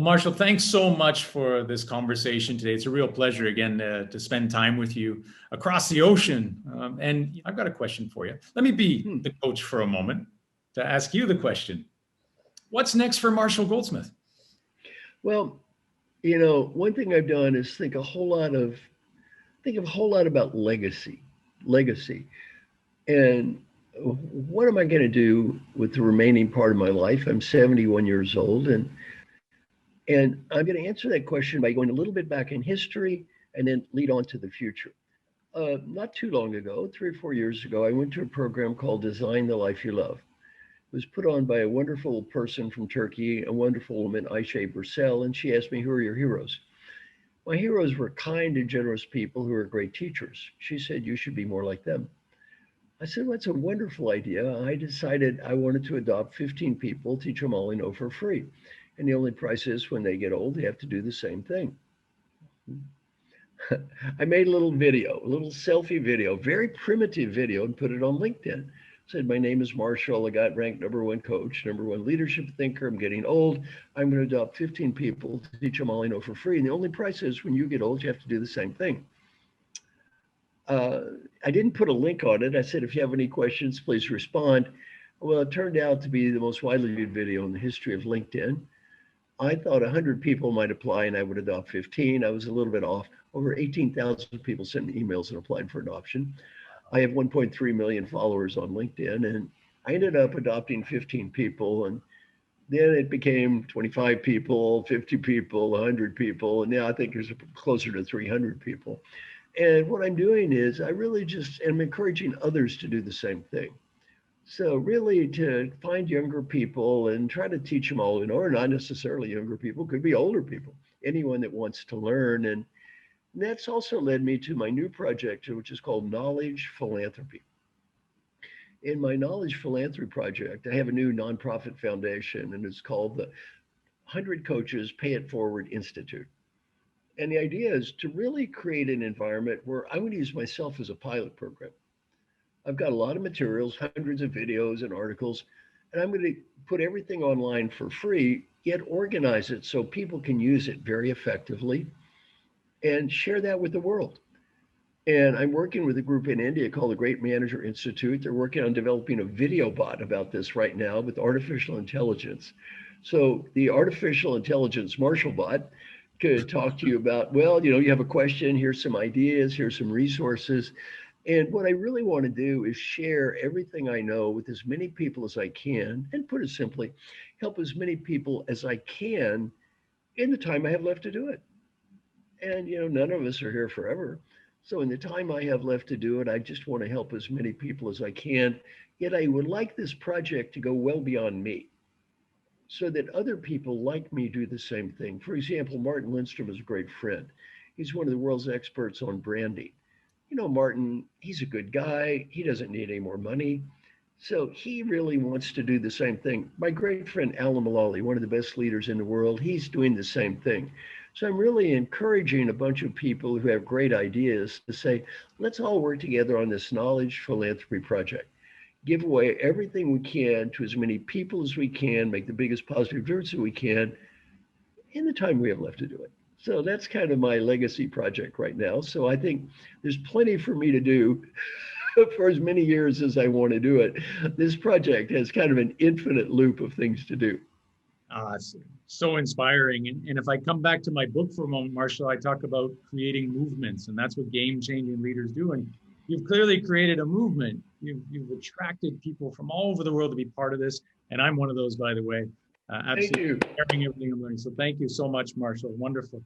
Marshall, thanks so much for this conversation today. It's a real pleasure again to spend time with you across the ocean. And I've got a question for you. Let me be the coach for a moment to ask you the question. What's next for Marshall Goldsmith? Well, one thing I've done is think a whole lot about legacy. And what am I going to do with the remaining part of my life? I'm 71 years old, and I'm going to answer that question by going a little bit back in history and then lead on to the future. Not too long ago, 3 or 4 years ago, I went to a program called Design the Life You Love. It was put on by a wonderful person from Turkey, a wonderful woman, Ayşe Bursel, and she asked me, who are your heroes? My heroes were kind and generous people who were great teachers. She said, you should be more like them. I said, well, that's a wonderful idea. I decided I wanted to adopt 15 people, teach them all I know for free. And the only price is when they get old, they have to do the same thing. I made a little video, a little selfie video, very primitive video, and put it on LinkedIn. Said, my name is Marshall. I got ranked #1 coach, #1 leadership thinker. I'm getting old. I'm going to adopt 15 people to teach them all I know for free. And the only price is when you get old, you have to do the same thing. I didn't put a link on it. I said, if you have any questions, please respond. Well, it turned out to be the most widely viewed video in the history of LinkedIn. I thought 100 people might apply and I would adopt 15. I was a little bit off. Over 18,000 people sent me emails and applied for adoption. I have 1.3 million followers on LinkedIn, and I ended up adopting 15 people, and then it became 25 people, 50 people, 100 people, and now I think there's closer to 300 people. And what I'm doing is I really just am encouraging others to do the same thing. So really to find younger people and try to teach them all, or not necessarily younger people, could be older people, anyone that wants to learn. And that's also led me to my new project, which is called Knowledge Philanthropy. In my Knowledge Philanthropy project, I have a new nonprofit foundation, and it's called the 100 Coaches Pay It Forward Institute. And the idea is to really create an environment where I'm going to use myself as a pilot program. I've got a lot of materials, hundreds of videos and articles, and I'm going to put everything online for free, yet organize it so people can use it very effectively and share that with the world. And I'm working with a group in India called the Great Manager Institute. They're working on developing a video bot about this right now with artificial intelligence. So the artificial intelligence Marshall bot could talk to you about, well, you have a question, here's some ideas, here's some resources. And what I really want to do is share everything I know with as many people as I can, and put it simply, help as many people as I can in the time I have left to do it. And, none of us are here forever. So in the time I have left to do it, I just want to help as many people as I can. Yet I would like this project to go well beyond me so that other people like me do the same thing. For example, Martin Lindstrom is a great friend. He's one of the world's experts on branding. Martin, he's a good guy. He doesn't need any more money. So he really wants to do the same thing. My great friend, Alan Mulally, one of the best leaders in the world, he's doing the same thing. So I'm really encouraging a bunch of people who have great ideas to say, let's all work together on this Knowledge Philanthropy project. Give away everything we can to as many people as we can, make the biggest positive difference that we can in the time we have left to do it. So that's kind of my legacy project right now. So I think there's plenty for me to do for as many years as I want to do it. This project has kind of an infinite loop of things to do. It's so inspiring. And if I come back to my book for a moment, Marshall, I talk about creating movements, and that's what game-changing leaders do. And you've clearly created a movement. You've attracted people from all over the world to be part of this. And I'm one of those, by the way. Absolutely sharing everything I'm learning. So thank you so much, Marshall. Wonderful.